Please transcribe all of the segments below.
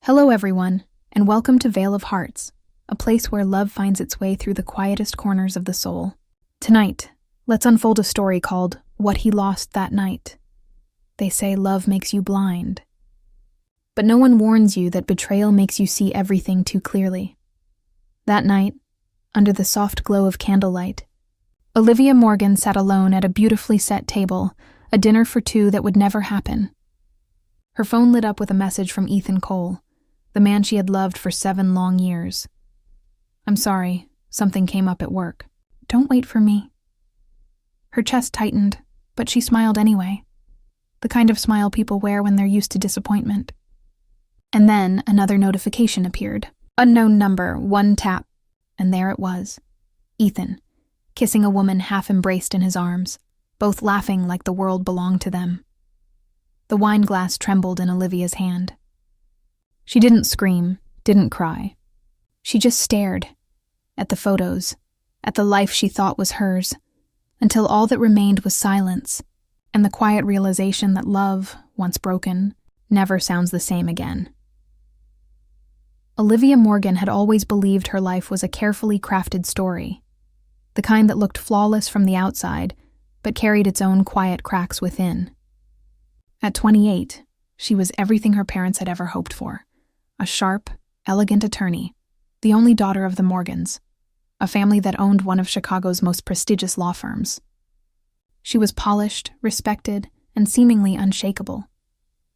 Hello, everyone, and welcome to Vale of Hearts, a place where love finds its way through the quietest corners of the soul. Tonight, let's unfold a story called What He Lost That Night. They say love makes you blind. But no one warns you that betrayal makes you see everything too clearly. That night, under the soft glow of candlelight, Olivia Morgan sat alone at a beautifully set table, a dinner for two that would never happen. Her phone lit up with a message from Ethan Cole, the man she had loved for 7 long years. "I'm sorry, something came up at work. Don't wait for me." Her chest tightened, but she smiled anyway. The kind of smile people wear when they're used to disappointment. And then another notification appeared. Unknown number, 1 tap. And there it was. Ethan, kissing a woman half embraced in his arms, both laughing like the world belonged to them. The wine glass trembled in Olivia's hand. She didn't scream, didn't cry. She just stared at the photos, at the life she thought was hers, until all that remained was silence and the quiet realization that love, once broken, never sounds the same again. Olivia Morgan had always believed her life was a carefully crafted story, the kind that looked flawless from the outside, but carried its own quiet cracks within. At 28, she was everything her parents had ever hoped for. A sharp, elegant attorney, the only daughter of the Morgans, a family that owned one of Chicago's most prestigious law firms. She was polished, respected, and seemingly unshakable.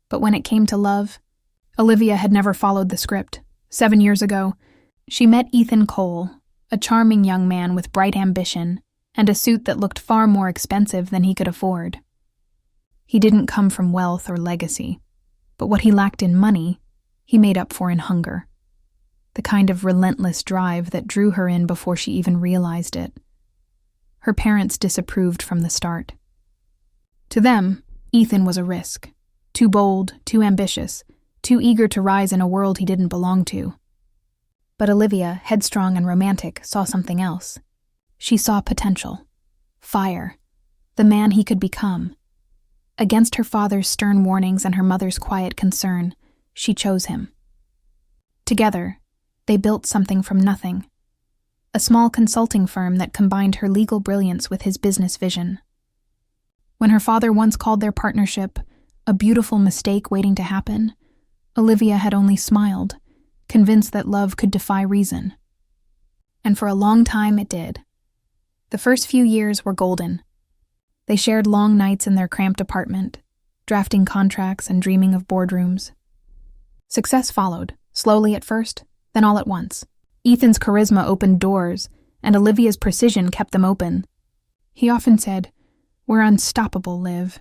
But when it came to love, Olivia had never followed the script. 7 years ago, she met Ethan Cole, a charming young man with bright ambition and a suit that looked far more expensive than he could afford. He didn't come from wealth or legacy, but what he lacked in money, he made up for in hunger. The kind of relentless drive that drew her in before she even realized it. Her parents disapproved from the start. To them, Ethan was a risk. Too bold, too ambitious, too eager to rise in a world he didn't belong to. But Olivia, headstrong and romantic, saw something else. She saw potential. Fire. The man he could become. Against her father's stern warnings and her mother's quiet concern, she chose him. Together, they built something from nothing. A small consulting firm that combined her legal brilliance with his business vision. When her father once called their partnership a beautiful mistake waiting to happen, Olivia had only smiled, convinced that love could defy reason. And for a long time it did. The first few years were golden. They shared long nights in their cramped apartment, drafting contracts and dreaming of boardrooms. Success followed, slowly at first, then all at once. Ethan's charisma opened doors, and Olivia's precision kept them open. He often said, "We're unstoppable, Liv.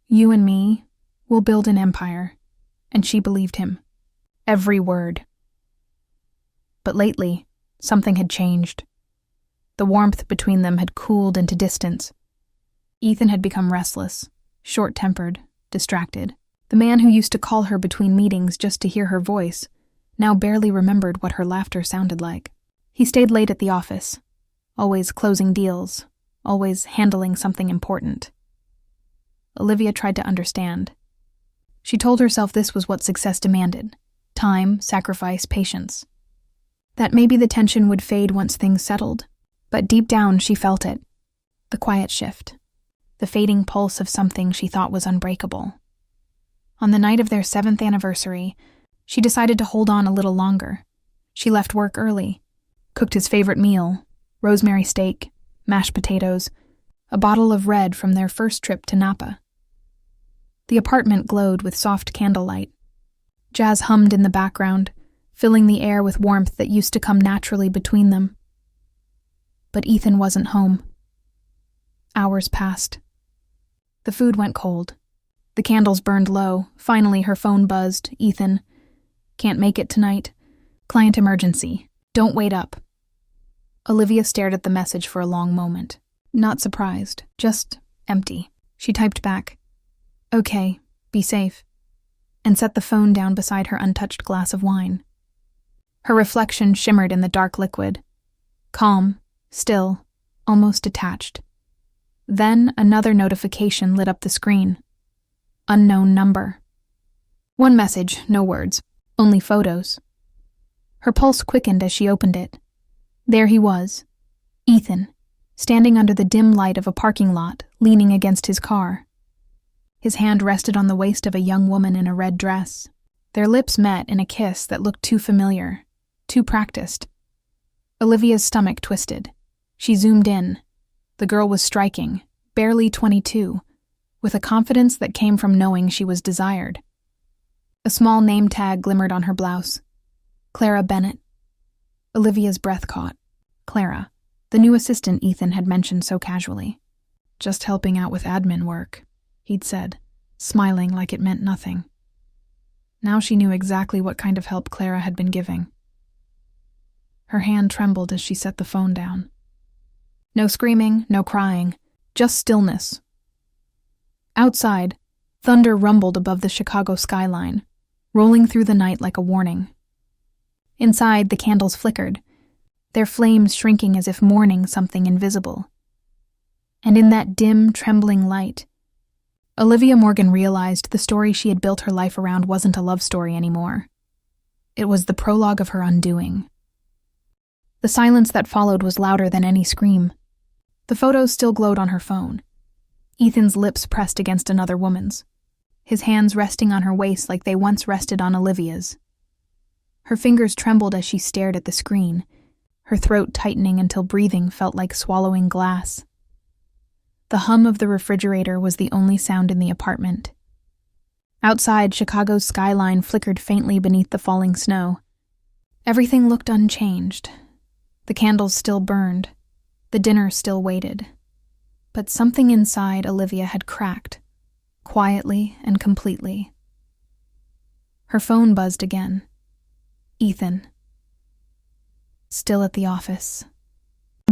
You and me, we'll build an empire." And she believed him. Every word. But lately, something had changed. The warmth between them had cooled into distance. Ethan had become restless, short-tempered, distracted. The man who used to call her between meetings just to hear her voice now barely remembered what her laughter sounded like. He stayed late at the office, always closing deals, always handling something important. Olivia tried to understand. She told herself this was what success demanded: time, sacrifice, patience. That maybe the tension would fade once things settled, but deep down she felt it. The quiet shift, the fading pulse of something she thought was unbreakable. On the night of their 7th anniversary, she decided to hold on a little longer. She left work early, cooked his favorite meal, rosemary steak, mashed potatoes, a bottle of red from their first trip to Napa. The apartment glowed with soft candlelight. Jazz hummed in the background, filling the air with warmth that used to come naturally between them. But Ethan wasn't home. Hours passed. The food went cold. The candles burned low. Finally, her phone buzzed. "Ethan, can't make it tonight. Client emergency. Don't wait up." Olivia stared at the message for a long moment. Not surprised, just empty. She typed back, "Okay, be safe," and set the phone down beside her untouched glass of wine. Her reflection shimmered in the dark liquid. Calm, still, almost detached. Then another notification lit up the screen. Unknown number. One message, no words. Only photos. Her pulse quickened as she opened it. There he was, Ethan, standing under the dim light of a parking lot, leaning against his car. His hand rested on the waist of a young woman in a red dress. Their lips met in a kiss that looked too familiar, too practiced. Olivia's stomach twisted. She zoomed in. The girl was striking, barely 22, with a confidence that came from knowing she was desired. A small name tag glimmered on her blouse. Clara Bennett. Olivia's breath caught. Clara, the new assistant Ethan had mentioned so casually. Just helping out with admin work, he'd said, smiling like it meant nothing. Now she knew exactly what kind of help Clara had been giving. Her hand trembled as she set the phone down. No screaming, no crying, just stillness. Outside, thunder rumbled above the Chicago skyline, rolling through the night like a warning. Inside, the candles flickered, their flames shrinking as if mourning something invisible. And in that dim, trembling light, Olivia Morgan realized the story she had built her life around wasn't a love story anymore. It was the prologue of her undoing. The silence that followed was louder than any scream. The photos still glowed on her phone. Ethan's lips pressed against another woman's, his hands resting on her waist like they once rested on Olivia's. Her fingers trembled as she stared at the screen, her throat tightening until breathing felt like swallowing glass. The hum of the refrigerator was the only sound in the apartment. Outside, Chicago's skyline flickered faintly beneath the falling snow. Everything looked unchanged. The candles still burned. The dinner still waited. But something inside Olivia had cracked, quietly and completely. Her phone buzzed again. Ethan. Still at the office.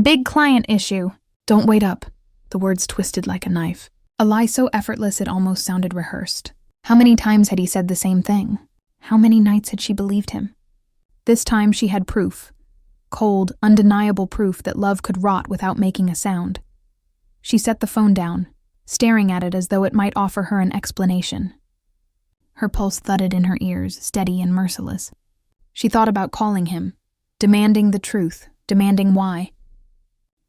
Big client issue. Don't wait up. The words twisted like a knife. A lie so effortless it almost sounded rehearsed. How many times had he said the same thing? How many nights had she believed him? This time she had proof. Cold, undeniable proof that love could rot without making a sound. She set the phone down, staring at it as though it might offer her an explanation. Her pulse thudded in her ears, steady and merciless. She thought about calling him, demanding the truth, demanding why.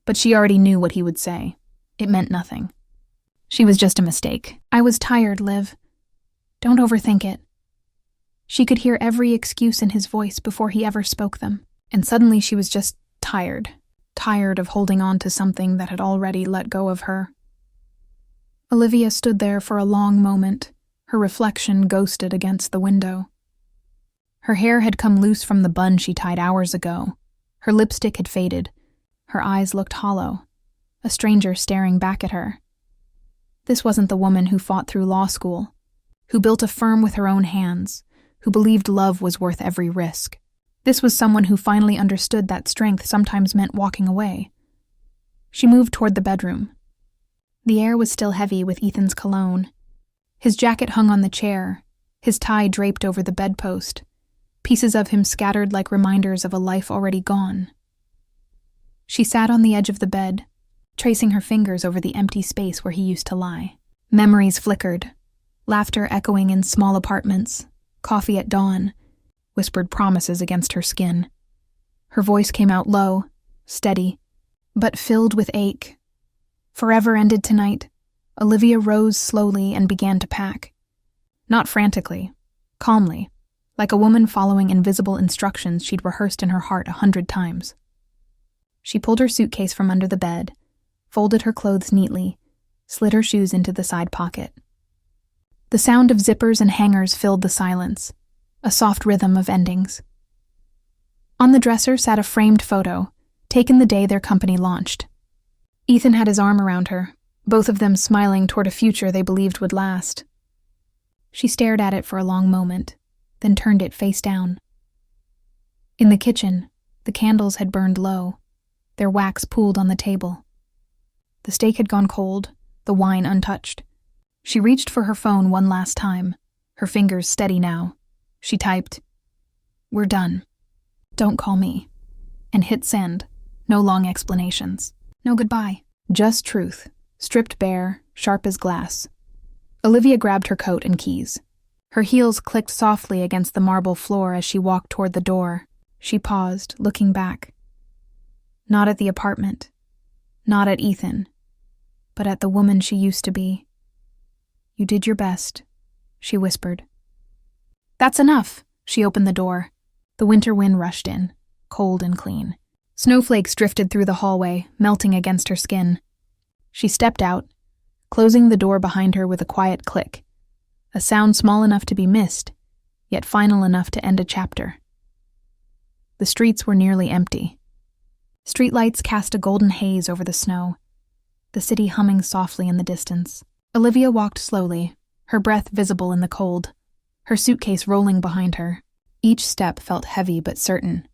But she already knew what he would say. It meant nothing. She was just a mistake. I was tired, Liv. Don't overthink it. She could hear every excuse in his voice before he ever spoke them. And suddenly she was just tired of holding on to something that had already let go of her. Olivia stood there for a long moment, her reflection ghosted against the window. Her hair had come loose from the bun she tied hours ago. Her lipstick had faded. Her eyes looked hollow, a stranger staring back at her. This wasn't the woman who fought through law school, who built a firm with her own hands, who believed love was worth every risk. This was someone who finally understood that strength sometimes meant walking away. She moved toward the bedroom. The air was still heavy with Ethan's cologne. His jacket hung on the chair, his tie draped over the bedpost, pieces of him scattered like reminders of a life already gone. She sat on the edge of the bed, tracing her fingers over the empty space where he used to lie. Memories flickered, laughter echoing in small apartments, coffee at dawn, whispered promises against her skin. Her voice came out low, steady, but filled with ache. Forever ended tonight. Olivia rose slowly and began to pack. Not frantically, calmly, like a woman following invisible instructions she'd rehearsed in her heart 100 times. She pulled her suitcase from under the bed, folded her clothes neatly, slid her shoes into the side pocket. The sound of zippers and hangers filled the silence, a soft rhythm of endings. On the dresser sat a framed photo, taken the day their company launched. Ethan had his arm around her, both of them smiling toward a future they believed would last. She stared at it for a long moment, then turned it face down. In the kitchen, the candles had burned low, their wax pooled on the table. The steak had gone cold, the wine untouched. She reached for her phone one last time, her fingers steady now. She typed, "We're done. Don't call me," and hit send. No long explanations. No goodbye. Just truth, stripped bare, sharp as glass. Olivia grabbed her coat and keys. Her heels clicked softly against the marble floor as she walked toward the door. She paused, looking back. Not at the apartment, not at Ethan, but at the woman she used to be. "You did your best," she whispered. "That's enough." She opened the door. The winter wind rushed in, cold and clean. Snowflakes drifted through the hallway, melting against her skin. She stepped out, closing the door behind her with a quiet click, a sound small enough to be missed, yet final enough to end a chapter. The streets were nearly empty. Streetlights cast a golden haze over the snow, the city humming softly in the distance. Olivia walked slowly, her breath visible in the cold, her suitcase rolling behind her. Each step felt heavy but certain,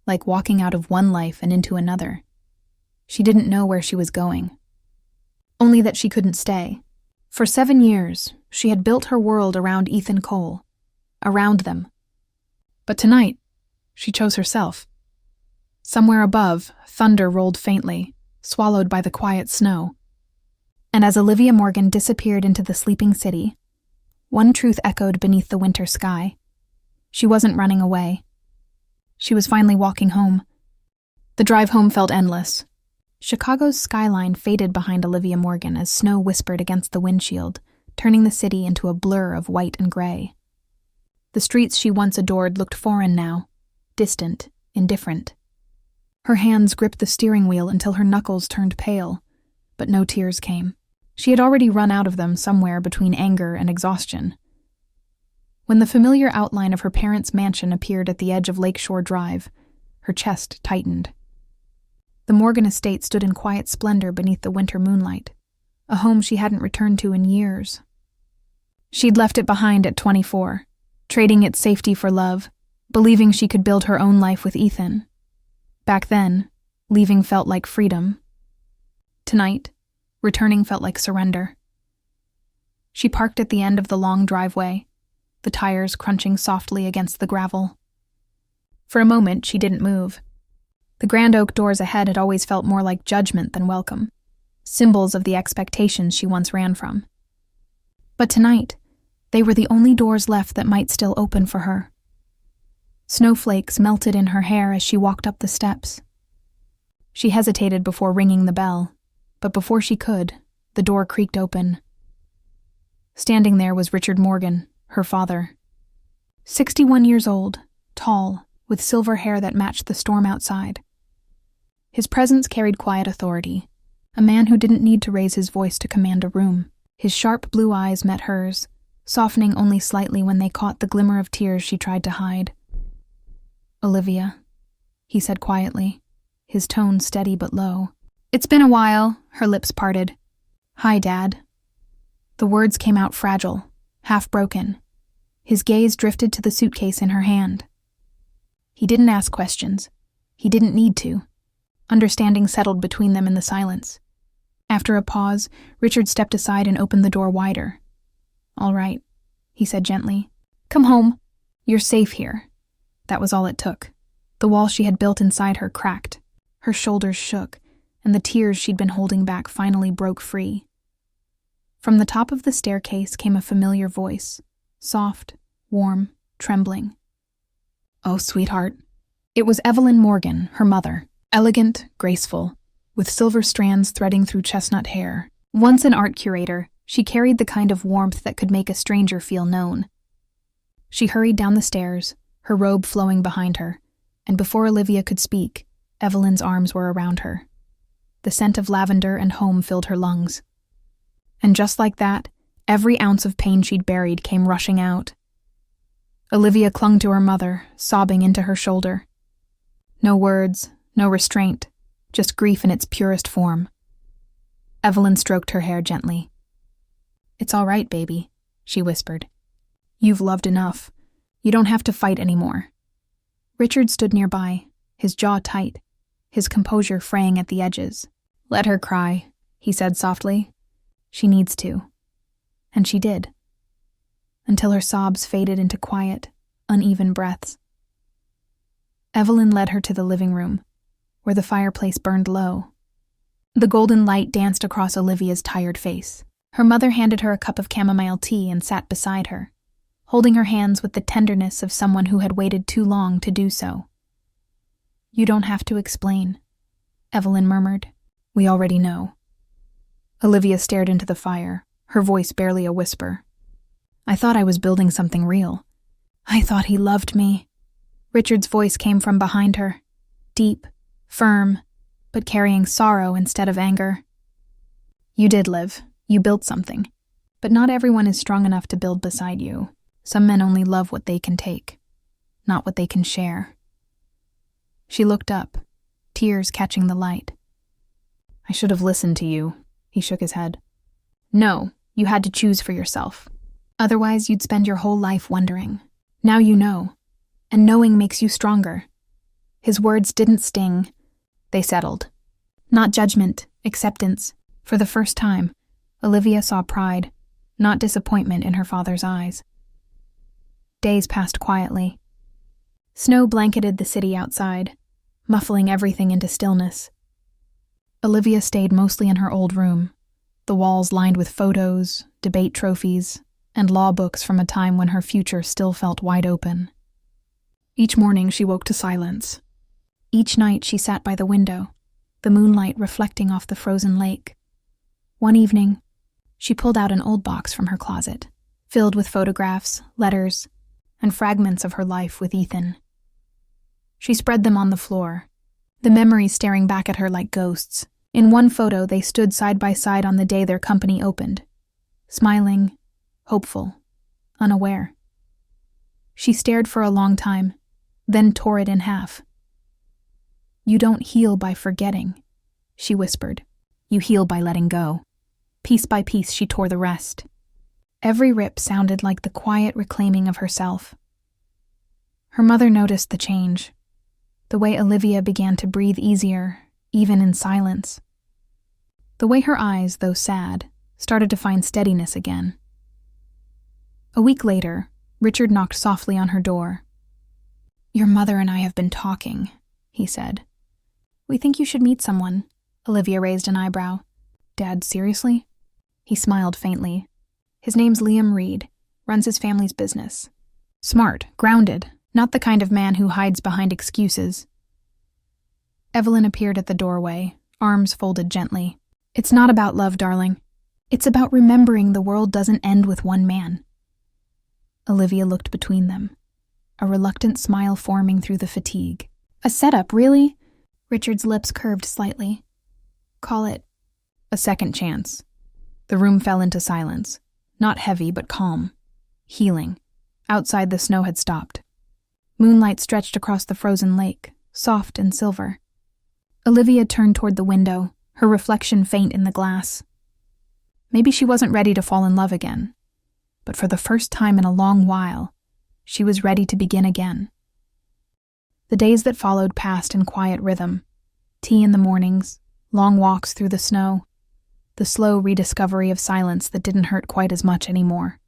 like walking out of one life and into another. She didn't know where she was going, only that she couldn't stay. For 7 years, she had built her world around Ethan Cole, around them. But tonight, she chose herself. Somewhere above, thunder rolled faintly, swallowed by the quiet snow. And as Olivia Morgan disappeared into the sleeping city, one truth echoed beneath the winter sky. She wasn't running away. She was finally walking home. The drive home felt endless. Chicago's skyline faded behind Olivia Morgan as snow whispered against the windshield, turning the city into a blur of white and gray. The streets she once adored looked foreign now, distant, indifferent. Her hands gripped the steering wheel until her knuckles turned pale, but no tears came. She had already run out of them somewhere between anger and exhaustion. When the familiar outline of her parents' mansion appeared at the edge of Lakeshore Drive, her chest tightened. The Morgan estate stood in quiet splendor beneath the winter moonlight, a home she hadn't returned to in years. She'd left it behind at 24, trading its safety for love, believing she could build her own life with Ethan. Back then, leaving felt like freedom. Tonight, returning felt like surrender. She parked at the end of the long driveway, the tires crunching softly against the gravel. For a moment, she didn't move. The grand oak doors ahead had always felt more like judgment than welcome, symbols of the expectations she once ran from. But tonight, they were the only doors left that might still open for her. Snowflakes melted in her hair as she walked up the steps. She hesitated before ringing the bell, but before she could, the door creaked open. Standing there was Richard Morgan, her father. 61 years old, tall, with silver hair that matched the storm outside. His presence carried quiet authority, a man who didn't need to raise his voice to command a room. His sharp blue eyes met hers, softening only slightly when they caught the glimmer of tears she tried to hide. "Olivia," he said quietly, his tone steady but low. "It's been a while," her lips parted. "Hi, Dad." The words came out fragile, half broken. His gaze drifted to the suitcase in her hand. He didn't ask questions. He didn't need to. Understanding settled between them in the silence. After a pause, Richard stepped aside and opened the door wider. "All right," he said gently. "Come home. You're safe here." That was all it took. The wall she had built inside her cracked. Her shoulders shook, and the tears she'd been holding back finally broke free. From the top of the staircase came a familiar voice, soft, warm, trembling. "Oh, sweetheart." It was Evelyn Morgan, her mother, elegant, graceful, with silver strands threading through chestnut hair. Once an art curator, she carried the kind of warmth that could make a stranger feel known. She hurried down the stairs, her robe flowing behind her, and before Olivia could speak, Evelyn's arms were around her. The scent of lavender and home filled her lungs. And just like that, every ounce of pain she'd buried came rushing out. Olivia clung to her mother, sobbing into her shoulder. No words, no restraint, just grief in its purest form. Evelyn stroked her hair gently. "It's all right, baby," she whispered. "You've loved enough. You don't have to fight anymore." Richard stood nearby, his jaw tight, his composure fraying at the edges. "Let her cry," he said softly. "She needs to." And she did. Until her sobs faded into quiet, uneven breaths. Evelyn led her to the living room, where the fireplace burned low. The golden light danced across Olivia's tired face. Her mother handed her a cup of chamomile tea and sat beside her, holding her hands with the tenderness of someone who had waited too long to do so. "You don't have to explain," Evelyn murmured. "We already know." Olivia stared into the fire, her voice barely a whisper. "I thought I was building something real. I thought he loved me." Richard's voice came from behind her, deep, firm, but carrying sorrow instead of anger. "You did live. You built something. But not everyone is strong enough to build beside you. Some men only love what they can take, not what they can share." She looked up, tears catching the light. "I should have listened to you," he shook his head. "No, you had to choose for yourself. Otherwise, you'd spend your whole life wondering. Now you know, and knowing makes you stronger." His words didn't sting. They settled. Not judgment, acceptance. For the first time, Olivia saw pride, not disappointment in her father's eyes. Days passed quietly. Snow blanketed the city outside, muffling everything into stillness. Olivia stayed mostly in her old room, the walls lined with photos, debate trophies, and law books from a time when her future still felt wide open. Each morning she woke to silence. Each night she sat by the window, the moonlight reflecting off the frozen lake. One evening, she pulled out an old box from her closet, filled with photographs, letters, and fragments of her life with Ethan. She spread them on the floor, the memories staring back at her like ghosts. In one photo, they stood side by side on the day their company opened, smiling, hopeful, unaware. She stared for a long time, then tore it in half. "You don't heal by forgetting," she whispered. "You heal by letting go." Piece by piece, she tore the rest. Every rip sounded like the quiet reclaiming of herself. Her mother noticed the change, the way Olivia began to breathe easier, even in silence. The way her eyes, though sad, started to find steadiness again. A week later, Richard knocked softly on her door. "Your mother and I have been talking," he said. "We think you should meet someone." Olivia raised an eyebrow. "Dad, seriously?" He smiled faintly. "His name's Liam Reed, runs his family's business. Smart, grounded, not the kind of man who hides behind excuses." Evelyn appeared at the doorway, arms folded gently. "It's not about love, darling. It's about remembering the world doesn't end with one man." Olivia looked between them, a reluctant smile forming through the fatigue. "A setup, really?" Richard's lips curved slightly. "Call it a second chance." The room fell into silence, not heavy but calm, healing. Outside, the snow had stopped. Moonlight stretched across the frozen lake, soft and silver. Olivia turned toward the window, her reflection faint in the glass. Maybe she wasn't ready to fall in love again, but for the first time in a long while, she was ready to begin again. The days that followed passed in quiet rhythm. Tea in the mornings, long walks through the snow, the slow rediscovery of silence that didn't hurt quite as much anymore.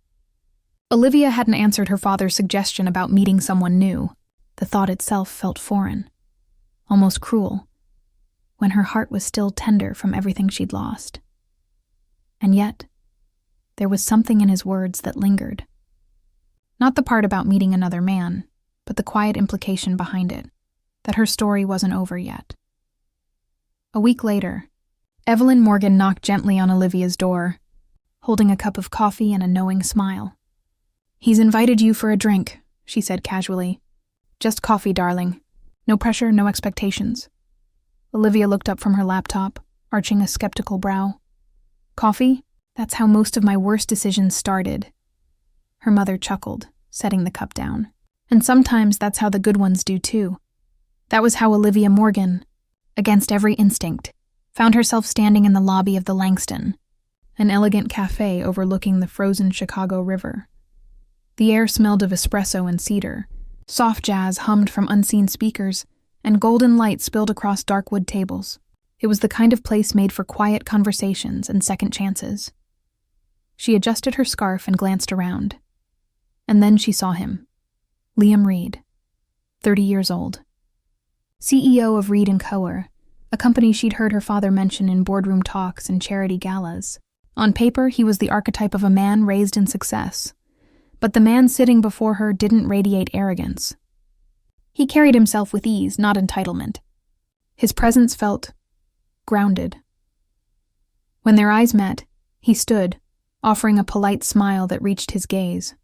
Olivia hadn't answered her father's suggestion about meeting someone new. The thought itself felt foreign, almost cruel, when her heart was still tender from everything she'd lost. And yet, there was something in his words that lingered. Not the part about meeting another man, but the quiet implication behind it, that her story wasn't over yet. A week later, Evelyn Morgan knocked gently on Olivia's door, holding a cup of coffee and a knowing smile. "He's invited you for a drink," she said casually. "Just coffee, darling. No pressure, no expectations." Olivia looked up from her laptop, arching a skeptical brow. "Coffee? That's how most of my worst decisions started." Her mother chuckled, setting the cup down. "And sometimes that's how the good ones do too." That was how Olivia Morgan, against every instinct, found herself standing in the lobby of the Langston, an elegant café overlooking the frozen Chicago River. The air smelled of espresso and cedar, soft jazz hummed from unseen speakers, and golden light spilled across dark wood tables. It was the kind of place made for quiet conversations and second chances. She adjusted her scarf and glanced around. And then she saw him. Liam Reed, 30 years old. CEO of Reed & Coer, a company she'd heard her father mention in boardroom talks and charity galas. On paper, he was the archetype of a man raised in success. But the man sitting before her didn't radiate arrogance. He carried himself with ease, not entitlement. His presence felt grounded. When their eyes met, he stood, offering a polite smile that reached his gaze.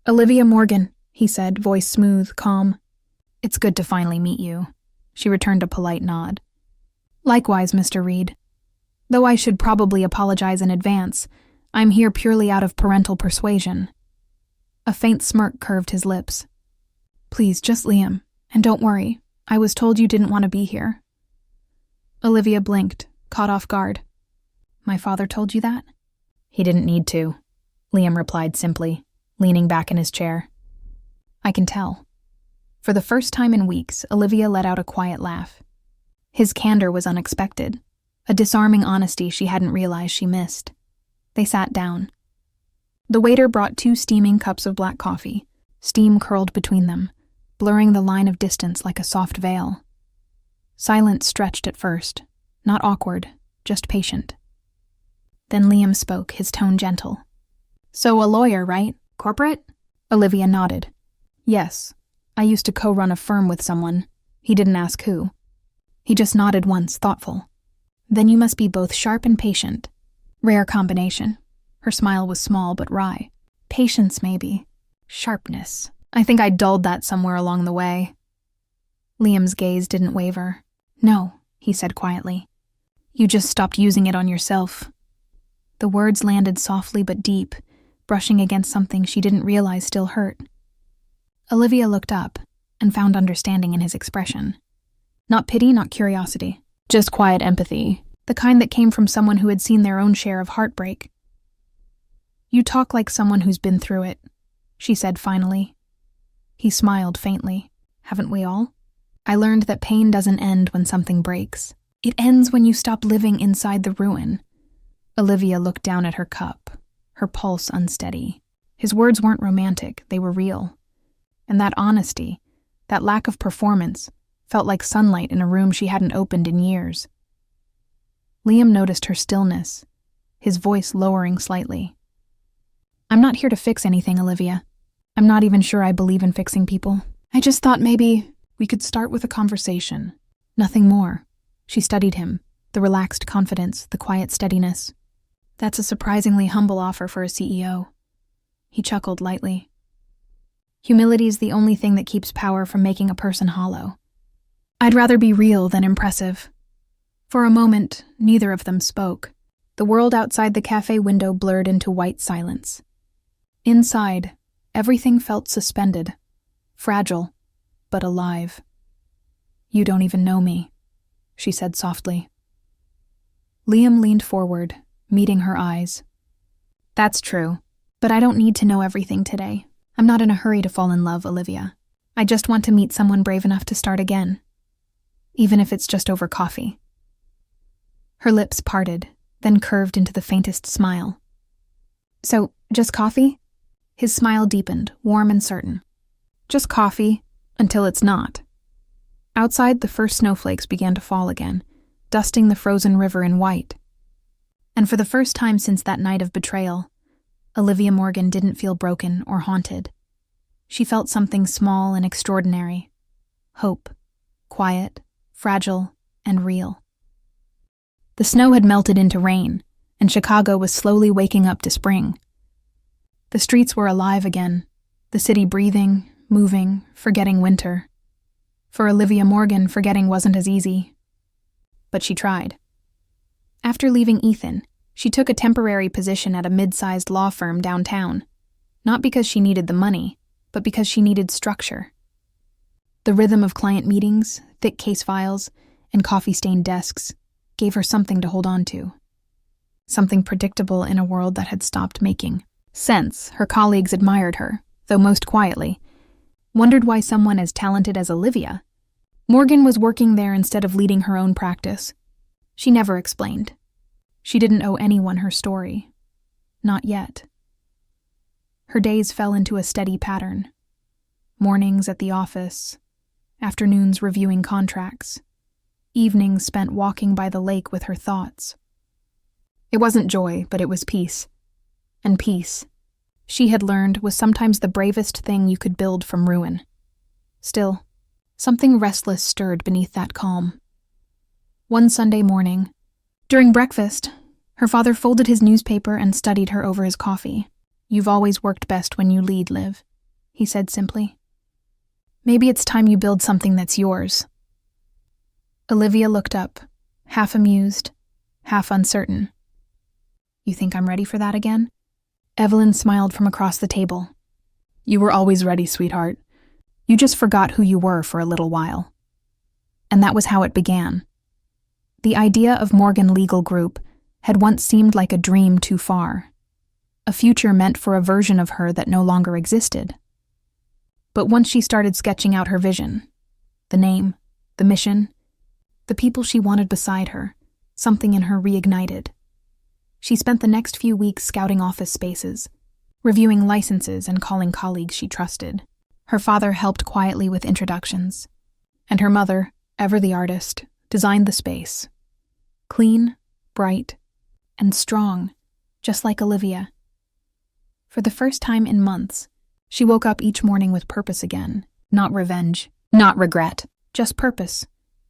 "Olivia Morgan," he said, voice smooth, calm. "It's good to finally meet you." She returned a polite nod. "Likewise, Mr. Reed. Though I should probably apologize in advance, I'm here purely out of parental persuasion." A faint smirk curved his lips. "Please, just Liam, and don't worry. I was told you didn't want to be here." Olivia blinked, caught off guard. "My father told you that?" "He didn't need to," Liam replied simply, leaning back in his chair. "I can tell." For the first time in weeks, Olivia let out a quiet laugh. His candor was unexpected, a disarming honesty she hadn't realized she missed. They sat down. The waiter brought 2 steaming cups of black coffee, steam curled between them, blurring the line of distance like a soft veil. Silence stretched at first, not awkward, just patient. Then Liam spoke, his tone gentle. "So a lawyer, right? Corporate?" Olivia nodded. "Yes. I used to co-run a firm with someone. He didn't ask who. He just nodded once, thoughtful. Then you must be both sharp and patient. Rare combination." Her smile was small but wry. "Patience, maybe. Sharpness. I think I dulled that somewhere along the way." Liam's gaze didn't waver. "No," he said quietly. "You just stopped using it on yourself." The words landed softly but deep, brushing against something she didn't realize still hurt. Olivia looked up and found understanding in his expression. Not pity, not curiosity. Just quiet empathy, the kind that came from someone who had seen their own share of heartbreak. "You talk like someone who's been through it," she said finally. He smiled faintly. "Haven't we all? I learned that pain doesn't end when something breaks. It ends when you stop living inside the ruin." Olivia looked down at her cup, her pulse unsteady. His words weren't romantic, they were real. And that honesty, that lack of performance, felt like sunlight in a room she hadn't opened in years. Liam noticed her stillness, his voice lowering slightly. "I'm not here to fix anything, Olivia. I'm not even sure I believe in fixing people. I just thought maybe we could start with a conversation. Nothing more." She studied him, the relaxed confidence, the quiet steadiness. "That's a surprisingly humble offer for a CEO." He chuckled lightly. "Humility's the only thing that keeps power from making a person hollow. I'd rather be real than impressive." For a moment, neither of them spoke. The world outside the cafe window blurred into white silence. Inside, everything felt suspended, fragile, but alive. "You don't even know me," she said softly. Liam leaned forward, meeting her eyes. "That's true, but I don't need to know everything today. I'm not in a hurry to fall in love, Olivia. I just want to meet someone brave enough to start again, even if it's just over coffee." Her lips parted, then curved into the faintest smile. "So, just coffee?" His smile deepened, warm and certain. "Just coffee, until it's not." Outside, the first snowflakes began to fall again, dusting the frozen river in white. And for the first time since that night of betrayal, Olivia Morgan didn't feel broken or haunted. She felt something small and extraordinary. Hope, quiet, fragile, and real. The snow had melted into rain, and Chicago was slowly waking up to spring. The streets were alive again, the city breathing, moving, forgetting winter. For Olivia Morgan, forgetting wasn't as easy. But she tried. After leaving Ethan, she took a temporary position at a mid-sized law firm downtown, not because she needed the money, but because she needed structure. The rhythm of client meetings, thick case files, and coffee-stained desks gave her something to hold on to. Something predictable in a world that had stopped making sense. Her colleagues admired her, though most quietly, wondered why someone as talented as Olivia Morgan was working there instead of leading her own practice. She never explained. She didn't owe anyone her story. Not yet. Her days fell into a steady pattern. Mornings at the office, afternoons reviewing contracts, evenings spent walking by the lake with her thoughts. It wasn't joy, but it was peace. And peace, she had learned, was sometimes the bravest thing you could build from ruin. Still, something restless stirred beneath that calm. One Sunday morning, during breakfast, her father folded his newspaper and studied her over his coffee. "You've always worked best when you lead, Liv," he said simply. "Maybe it's time you build something that's yours." Olivia looked up, half amused, half uncertain. "You think I'm ready for that again?" Evelyn smiled from across the table. "You were always ready, sweetheart. You just forgot who you were for a little while." And that was how it began. The idea of Morgan Legal Group had once seemed like a dream too far, a future meant for a version of her that no longer existed. But once she started sketching out her vision, the name, the mission, the people she wanted beside her, something in her reignited. She spent the next few weeks scouting office spaces, reviewing licenses and calling colleagues she trusted. Her father helped quietly with introductions, and her mother, ever the artist, designed the space. Clean, bright, and strong, just like Olivia. For the first time in months, she woke up each morning with purpose again. Not revenge, not regret, just purpose,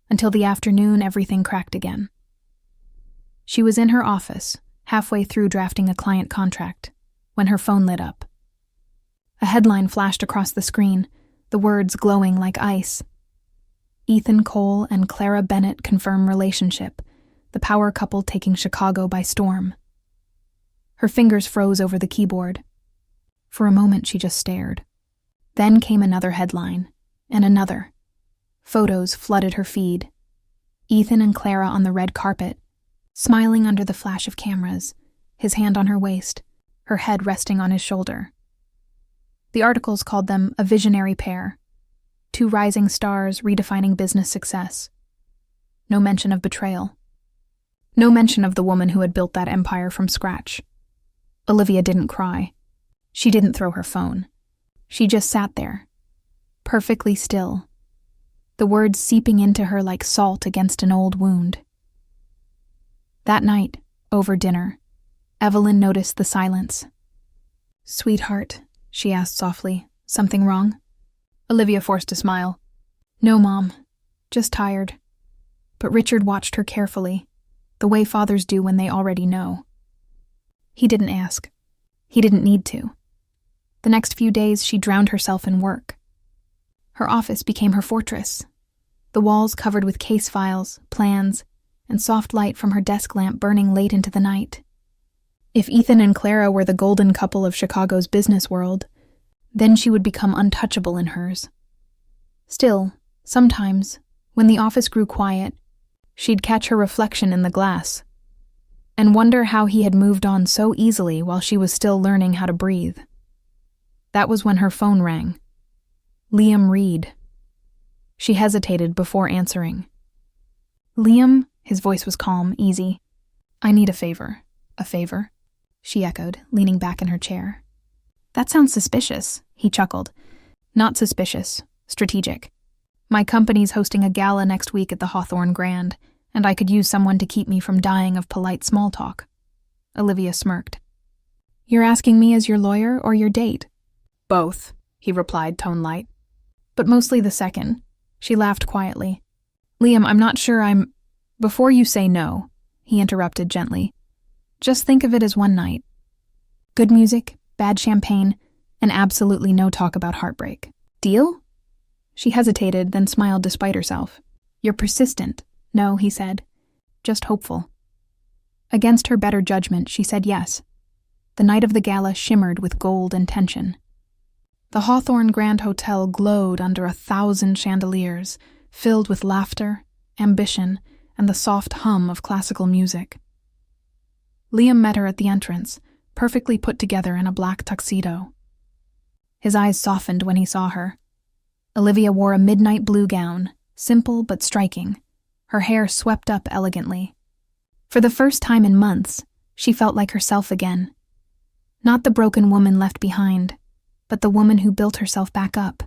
until the afternoon everything cracked again. She was in her office, halfway through drafting a client contract, when her phone lit up. A headline flashed across the screen, the words glowing like ice. "Ethan Cole and Clara Bennett confirm relationship, the power couple taking Chicago by storm." Her fingers froze over the keyboard. For a moment she just stared. Then came another headline, and another. Photos flooded her feed. Ethan and Clara on the red carpet, smiling under the flash of cameras, his hand on her waist, her head resting on his shoulder. The articles called them a visionary pair, two rising stars redefining business success. No mention of betrayal. No mention of the woman who had built that empire from scratch. Olivia didn't cry. She didn't throw her phone. She just sat there, perfectly still, the words seeping into her like salt against an old wound. That night, over dinner, Evelyn noticed the silence. "Sweetheart," she asked softly, "something wrong?" Olivia forced a smile. "No, Mom, just tired." But Richard watched her carefully, the way fathers do when they already know. He didn't ask. He didn't need to. The next few days she drowned herself in work. Her office became her fortress, the walls covered with case files, plans, and soft light from her desk lamp burning late into the night. If Ethan and Clara were the golden couple of Chicago's business world, then she would become untouchable in hers. Still, sometimes, when the office grew quiet, she'd catch her reflection in the glass and wonder how he had moved on so easily while she was still learning how to breathe. That was when her phone rang. Liam Reed. She hesitated before answering. "Liam," his voice was calm, easy. "I need a favor." "A favor?" she echoed, leaning back in her chair. "That sounds suspicious," he chuckled. "Not suspicious, strategic. My company's hosting a gala next week at the Hawthorne Grand, and I could use someone to keep me from dying of polite small talk." Olivia smirked. "You're asking me as your lawyer or your date?" "Both," he replied, tone light. "But mostly the second." She laughed quietly. "Liam, I'm not sure I'm—" "Before you say no," he interrupted gently, "just think of it as one night. Good music, bad champagne, and absolutely no talk about heartbreak. Deal?" She hesitated, then smiled despite herself. "You're persistent." "No," he said, "just hopeful." Against her better judgment, she said yes. The night of the gala shimmered with gold and tension. The Hawthorne Grand Hotel glowed under 1,000 chandeliers, filled with laughter, ambition, and the soft hum of classical music. Liam met her at the entrance, perfectly put together in a black tuxedo. His eyes softened when he saw her. Olivia wore a midnight blue gown, simple but striking, her hair swept up elegantly. For the first time in months, she felt like herself again. Not the broken woman left behind, but the woman who built herself back up.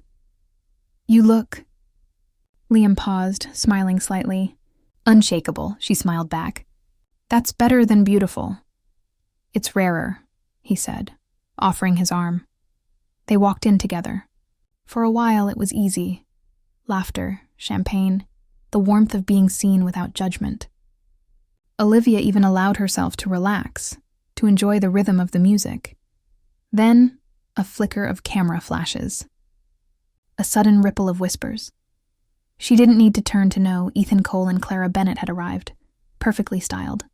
"You look—" Liam paused, smiling slightly. "Unshakable," she smiled back. "That's better than beautiful." "It's rarer," he said, offering his arm. They walked in together. For a while, it was easy. Laughter, champagne, the warmth of being seen without judgment. Olivia even allowed herself to relax, to enjoy the rhythm of the music. Then, a flicker of camera flashes. A sudden ripple of whispers. She didn't need to turn to know Ethan Cole and Clara Bennett had arrived, perfectly styled.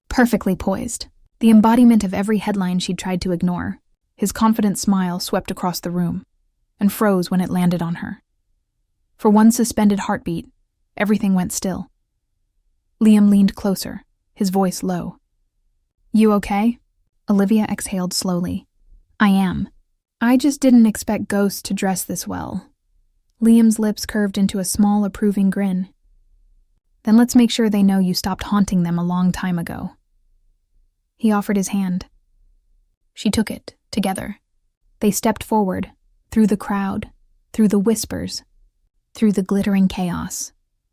Perfectly poised, the embodiment of every headline she'd tried to ignore. His confident smile swept across the room, and froze when it landed on her. For one suspended heartbeat, everything went still. Liam leaned closer, his voice low. "You okay?" Olivia exhaled slowly. "I am. I just didn't expect ghosts to dress this well." Liam's lips curved into a small, approving grin. "Then let's make sure they know you stopped haunting them a long time ago." He offered his hand. She took it, together. They stepped forward, through the crowd, through the whispers, through the glittering chaos.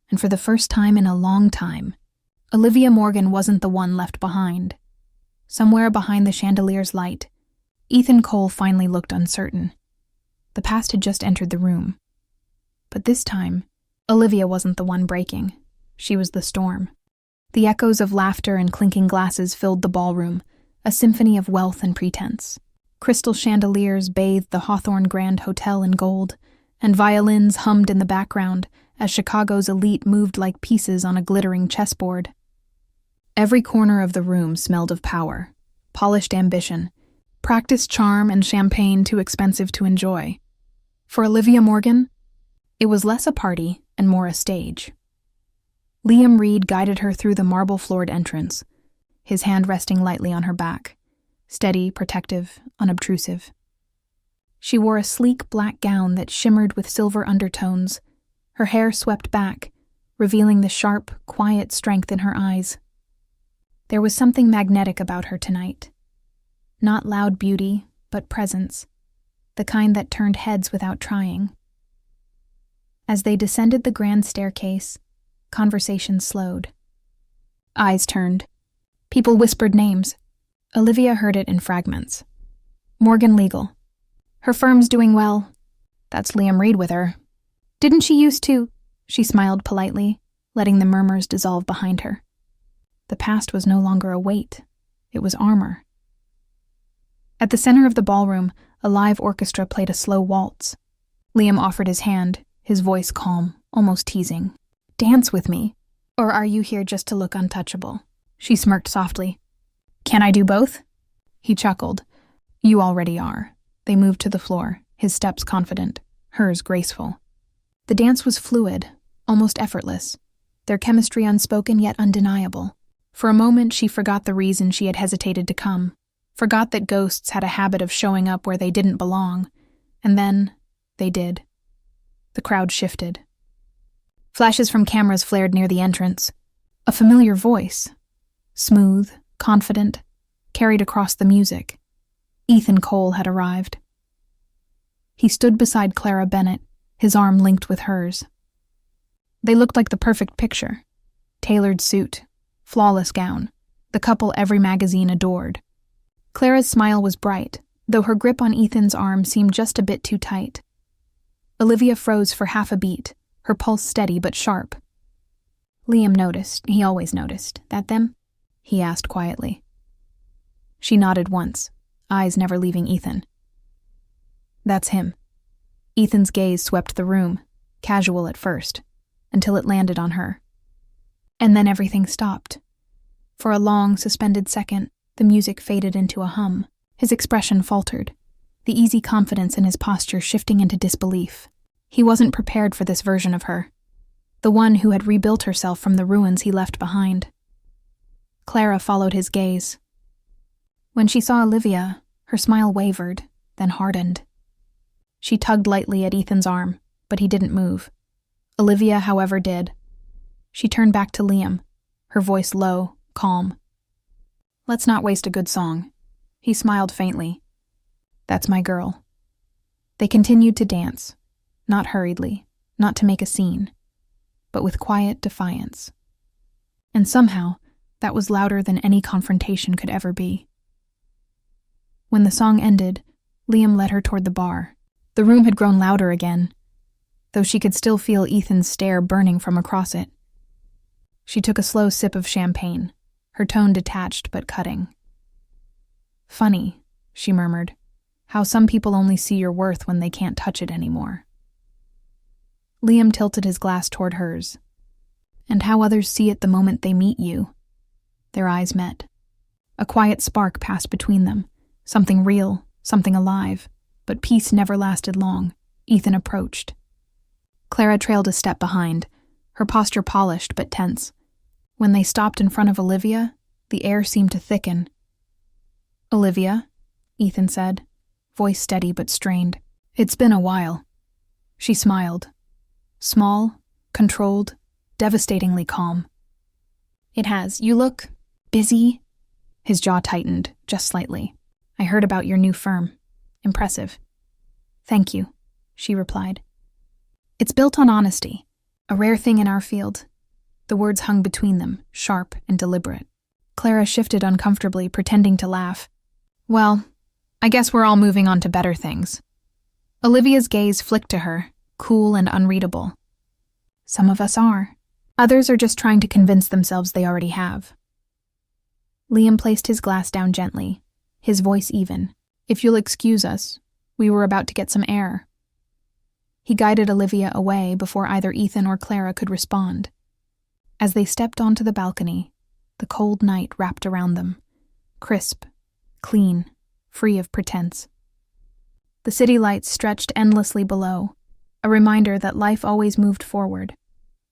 And for the first time in a long time, Olivia Morgan wasn't the one left behind. Somewhere behind the chandelier's light, Ethan Cole finally looked uncertain. The past had just entered the room. But this time, Olivia wasn't the one breaking. She was the storm. The echoes of laughter and clinking glasses filled the ballroom, a symphony of wealth and pretense. Crystal chandeliers bathed the Hawthorne Grand Hotel in gold, and violins hummed in the background as Chicago's elite moved like pieces on a glittering chessboard. Every corner of the room smelled of power, polished ambition, practiced charm, and champagne too expensive to enjoy. For Olivia Morgan, it was less a party and more a stage. Liam Reed guided her through the marble-floored entrance, his hand resting lightly on her back, steady, protective, unobtrusive. She wore a sleek black gown that shimmered with silver undertones, her hair swept back, revealing the sharp, quiet strength in her eyes. There was something magnetic about her tonight. Not loud beauty, but presence, the kind that turned heads without trying. As they descended the grand staircase, conversation slowed. Eyes turned. People whispered names. Olivia heard it in fragments. Morgan Legal. Her firm's doing well. That's Liam Reed with her. Didn't she used to? She smiled politely, letting the murmurs dissolve behind her. The past was no longer a weight. It was armor. At the center of the ballroom, a live orchestra played a slow waltz. Liam offered his hand, his voice calm, almost teasing. "Dance with me. Or are you here just to look untouchable?" She smirked softly. "Can I do both?" He chuckled. "You already are." They moved to the floor, his steps confident, hers graceful. The dance was fluid, almost effortless, their chemistry unspoken yet undeniable. For a moment, she forgot the reason she had hesitated to come, forgot that ghosts had a habit of showing up where they didn't belong, and then they did. The crowd shifted. Flashes from cameras flared near the entrance. A familiar voice, smooth, confident, carried across the music. Ethan Cole had arrived. He stood beside Clara Bennett, his arm linked with hers. They looked like the perfect picture. Tailored suit, flawless gown, the couple every magazine adored. Clara's smile was bright, though her grip on Ethan's arm seemed just a bit too tight. Olivia froze for half a beat, her pulse steady but sharp. Liam noticed, he always noticed, "That them?" he asked quietly. She nodded once, eyes never leaving Ethan. "That's him." Ethan's gaze swept the room, casual at first, until it landed on her. And then everything stopped. For a long, suspended second, the music faded into a hum. His expression faltered, the easy confidence in his posture shifting into disbelief. He wasn't prepared for this version of her, the one who had rebuilt herself from the ruins he left behind. Clara followed his gaze. When she saw Olivia, her smile wavered, then hardened. She tugged lightly at Ethan's arm, but he didn't move. Olivia, however, did. She turned back to Liam, her voice low, calm. "Let's not waste a good song." He smiled faintly. "That's my girl." They continued to dance, not hurriedly, not to make a scene, but with quiet defiance. And somehow, that was louder than any confrontation could ever be. When the song ended, Liam led her toward the bar. The room had grown louder again, though she could still feel Ethan's stare burning from across it. She took a slow sip of champagne, her tone detached but cutting. "Funny," she murmured, "how some people only see your worth when they can't touch it anymore." Liam tilted his glass toward hers. "And how others see it the moment they meet you." Their eyes met. A quiet spark passed between them, something real, something alive, but peace never lasted long. Ethan approached. Clara trailed a step behind, her posture polished but tense. When they stopped in front of Olivia, the air seemed to thicken. "Olivia," Ethan said, voice steady but strained. "It's been a while." She smiled. Small, controlled, devastatingly calm. "It has. You look busy." His jaw tightened, just slightly. "I heard about your new firm. Impressive." "Thank you," she replied. "It's built on honesty, a rare thing in our field." The words hung between them, sharp and deliberate. Clara shifted uncomfortably, pretending to laugh. "Well, I guess we're all moving on to better things." Olivia's gaze flicked to her, cool and unreadable. "Some of us are. Others are just trying to convince themselves they already have." Liam placed his glass down gently, his voice even. "If you'll excuse us, we were about to get some air." He guided Olivia away before either Ethan or Clara could respond. As they stepped onto the balcony, the cold night wrapped around them, crisp, clean, free of pretense. The city lights stretched endlessly below, a reminder that life always moved forward,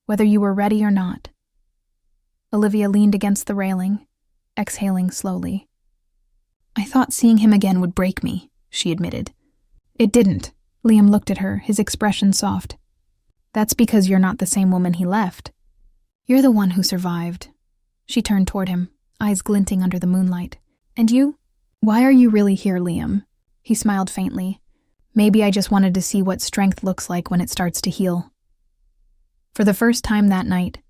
whether you were ready or not. Olivia leaned against the railing, exhaling slowly. "I thought seeing him again would break me," she admitted. "It didn't." Liam looked at her, his expression soft. "That's because you're not the same woman he left. You're the one who survived." She turned toward him, eyes glinting under the moonlight. "And you? Why are you really here, Liam?" He smiled faintly. "Maybe I just wanted to see what strength looks like when it starts to heal." For the first time that night,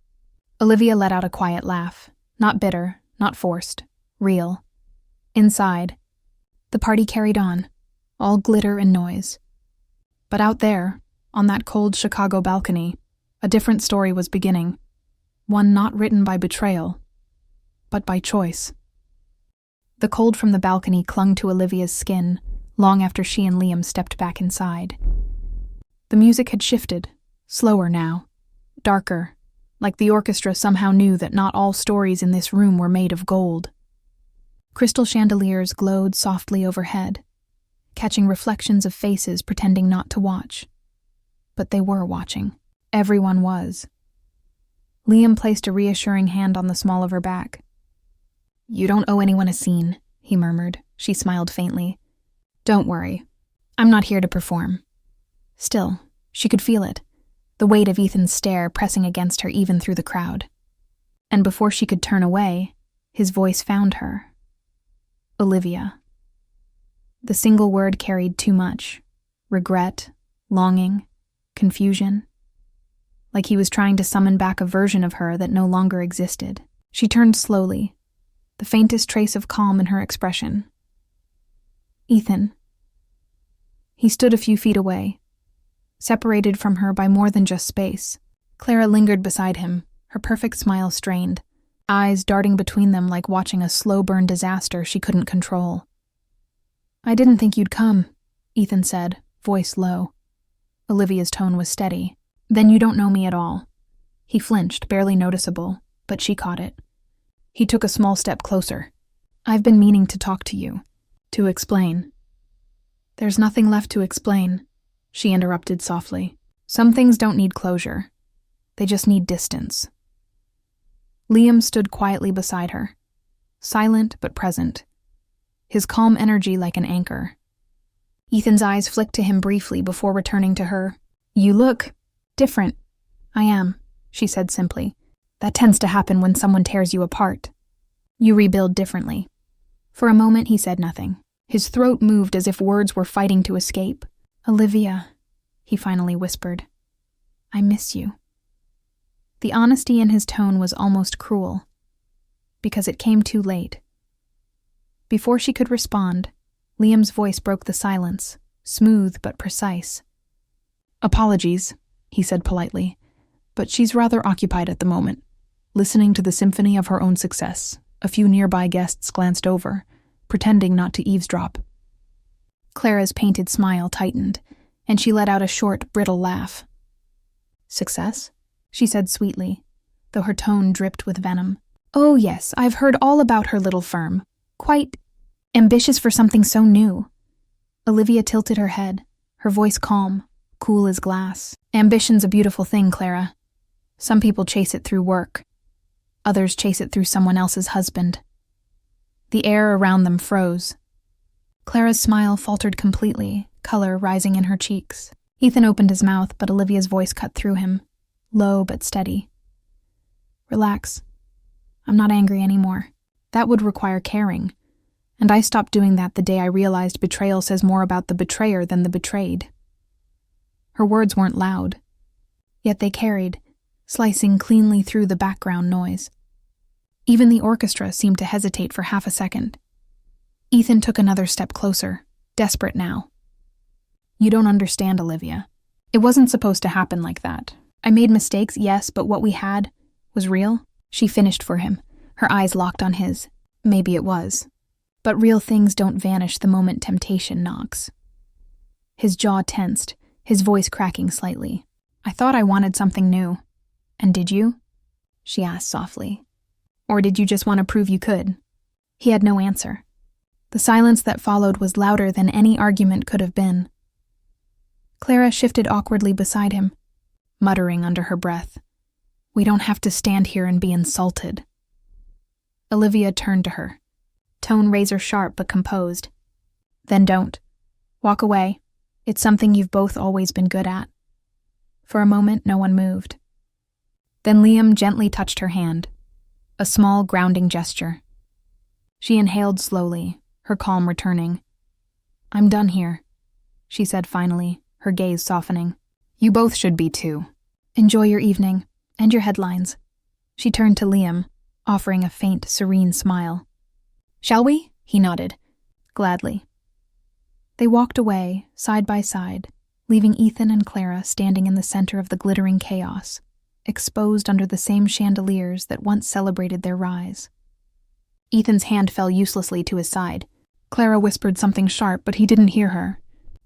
Olivia let out a quiet laugh, not bitter, not forced, real. Inside, the party carried on, all glitter and noise. But out there, on that cold Chicago balcony, a different story was beginning, one not written by betrayal, but by choice. The cold from the balcony clung to Olivia's skin long after she and Liam stepped back inside. The music had shifted, slower now, darker, like the orchestra somehow knew that not all stories in this room were made of gold. Crystal chandeliers glowed softly overhead, catching reflections of faces pretending not to watch. But they were watching. Everyone was. Liam placed a reassuring hand on the small of her back. "You don't owe anyone a scene," he murmured. She smiled faintly. "Don't worry. I'm not here to perform." Still, she could feel it, the weight of Ethan's stare pressing against her even through the crowd. And before she could turn away, his voice found her. Olivia. The single word carried too much. Regret, longing, confusion. Like he was trying to summon back a version of her that no longer existed. She turned slowly, the faintest trace of calm in her expression. "Ethan." He stood a few feet away, separated from her by more than just space. Clara lingered beside him, her perfect smile strained, eyes darting between them like watching a slow-burn disaster she couldn't control. "I didn't think you'd come," Ethan said, voice low. Olivia's tone was steady. "Then you don't know me at all." He flinched, barely noticeable, but she caught it. He took a small step closer. "I've been meaning to talk to you, to explain." "There's nothing left to explain," she interrupted softly. "Some things don't need closure. They just need distance." Liam stood quietly beside her, silent but present, his calm energy like an anchor. Ethan's eyes flicked to him briefly before returning to her. "You look different." "I am," she said simply. "That tends to happen when someone tears you apart. You rebuild differently." For a moment he said nothing. His throat moved as if words were fighting to escape. "Olivia," he finally whispered, "I miss you." The honesty in his tone was almost cruel, because it came too late. Before she could respond, Liam's voice broke the silence, smooth but precise. "Apologies," he said politely, "but she's rather occupied at the moment, listening to the symphony of her own success." A few nearby guests glanced over, pretending not to eavesdrop. Clara's painted smile tightened, and she let out a short, brittle laugh. "Success?" she said sweetly, though her tone dripped with venom. "Oh yes, I've heard all about her little firm. Quite ambitious for something so new." Olivia tilted her head, her voice calm, cool as glass. "Ambition's a beautiful thing, Clara. Some people chase it through work. Others chase it through someone else's husband." The air around them froze. Clara's smile faltered completely, color rising in her cheeks. Ethan opened his mouth, but Olivia's voice cut through him, low but steady. "Relax. I'm not angry anymore. That would require caring. And I stopped doing that the day I realized betrayal says more about the betrayer than the betrayed." Her words weren't loud, yet they carried, slicing cleanly through the background noise. Even the orchestra seemed to hesitate for half a second. Ethan took another step closer, desperate now. "You don't understand, Olivia. It wasn't supposed to happen like that. I made mistakes, yes, but what we had was real." She finished for him, her eyes locked on his. Maybe it was. But real things don't vanish the moment temptation knocks. His jaw tensed, his voice cracking slightly. "I thought I wanted something new." "And did you?" she asked softly. "Or did you just want to prove you could?" He had no answer. The silence that followed was louder than any argument could have been. Clara shifted awkwardly beside him, muttering under her breath, "We don't have to stand here and be insulted." Olivia turned to her, tone razor sharp but composed. "Then don't. Walk away. It's something you've both always been good at." For a moment, no one moved. Then Liam gently touched her hand, a small grounding gesture. She inhaled slowly, her calm returning. "I'm done here," she said finally, her gaze softening. "You both should be too. Enjoy your evening, and your headlines." She turned to Liam, offering a faint, serene smile. "Shall we?" He nodded. "Gladly." They walked away, side by side, leaving Ethan and Clara standing in the center of the glittering chaos, exposed under the same chandeliers that once celebrated their rise. Ethan's hand fell uselessly to his side. Clara whispered something sharp, but he didn't hear her.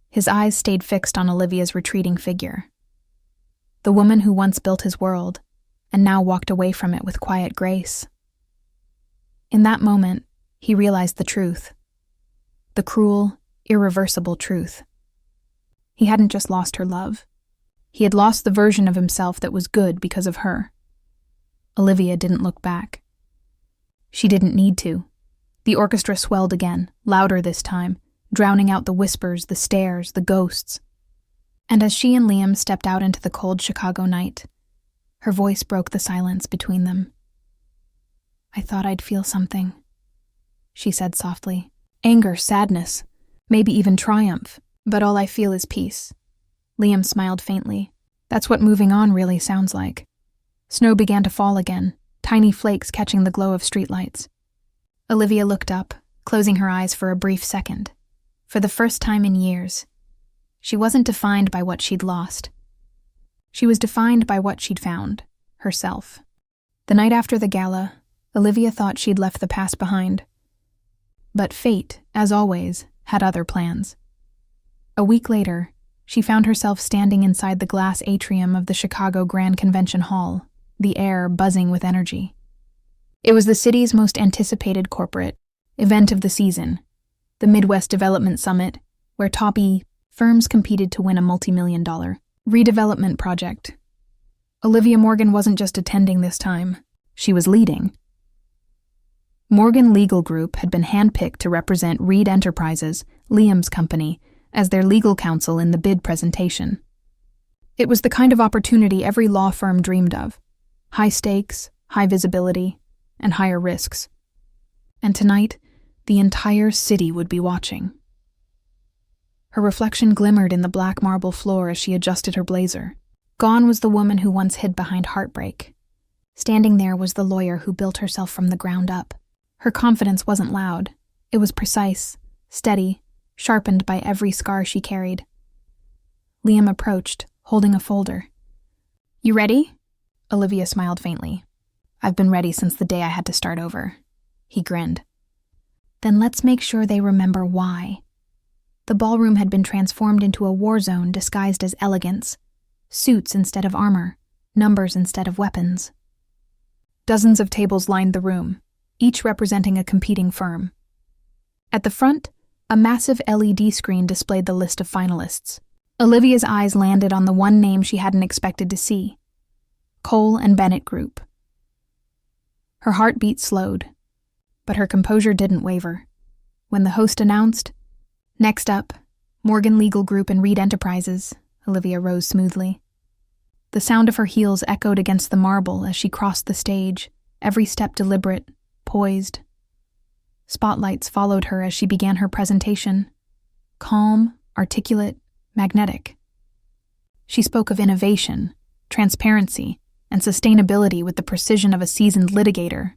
His eyes stayed fixed on Olivia's retreating figure. The woman who once built his world, and now walked away from it with quiet grace. In that moment, he realized the truth. The cruel, irreversible truth. He hadn't just lost her love. He had lost the version of himself that was good because of her. Olivia didn't look back. She didn't need to. The orchestra swelled again, louder this time, drowning out the whispers, the stares, the ghosts. And as she and Liam stepped out into the cold Chicago night, her voice broke the silence between them. "I thought I'd feel something," she said softly. "Anger, sadness, maybe even triumph, but all I feel is peace." Liam smiled faintly. "That's what moving on really sounds like." Snow began to fall again, tiny flakes catching the glow of streetlights. Olivia looked up, closing her eyes for a brief second. For the first time in years, she wasn't defined by what she'd lost. She was defined by what she'd found, herself. The night after the gala, Olivia thought she'd left the past behind. But fate, as always, had other plans. A week later, she found herself standing inside the glass atrium of the Chicago Grand Convention Hall, the air buzzing with energy. It was the city's most anticipated corporate event of the season, the Midwest Development Summit, where top firms competed to win a multi-million-dollar redevelopment project. Olivia Morgan wasn't just attending this time, she was leading. Morgan Legal Group had been handpicked to represent Reed Enterprises, Liam's company, as their legal counsel in the bid presentation. It was the kind of opportunity every law firm dreamed of. High stakes, high visibility, and higher risks. And tonight, the entire city would be watching. Her reflection glimmered in the black marble floor as she adjusted her blazer. Gone was the woman who once hid behind heartbreak. Standing there was the lawyer who built herself from the ground up. Her confidence wasn't loud. It was precise, steady, sharpened by every scar she carried. Liam approached, holding a folder. "You ready?" Olivia smiled faintly. "I've been ready since the day I had to start over." He grinned. "Then let's make sure they remember why." The ballroom had been transformed into a war zone disguised as elegance. Suits instead of armor, numbers instead of weapons. Dozens of tables lined the room, each representing a competing firm. At the front, a massive LED screen displayed the list of finalists. Olivia's eyes landed on the one name she hadn't expected to see: Cole and Bennett Group. Her heartbeat slowed, but her composure didn't waver. When the host announced, "Next up, Morgan Legal Group and Reed Enterprises," Olivia rose smoothly. The sound of her heels echoed against the marble as she crossed the stage, every step deliberate, poised. Spotlights followed her as she began her presentation. Calm, articulate, magnetic. She spoke of innovation, transparency, and sustainability with the precision of a seasoned litigator.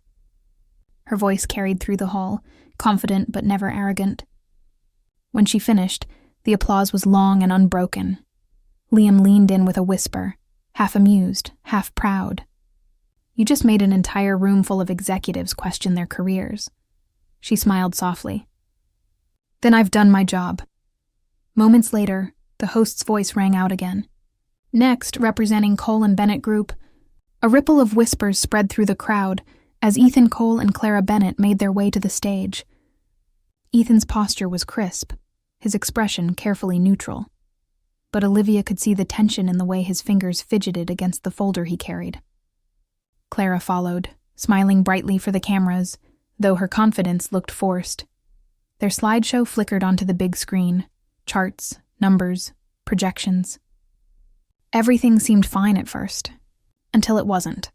Her voice carried through the hall, confident but never arrogant. When she finished, the applause was long and unbroken. Liam leaned in with a whisper, half amused, half proud. "You just made an entire room full of executives question their careers." She smiled softly. "Then I've done my job." Moments later, the host's voice rang out again. Next, representing Cole and Bennett Group, a ripple of whispers spread through the crowd as Ethan Cole and Clara Bennett made their way to the stage. Ethan's posture was crisp, his expression carefully neutral. But Olivia could see the tension in the way his fingers fidgeted against the folder he carried. Clara followed, smiling brightly for the cameras, though her confidence looked forced. Their slideshow flickered onto the big screen, charts, numbers, projections. Everything seemed fine at first, until it wasn't.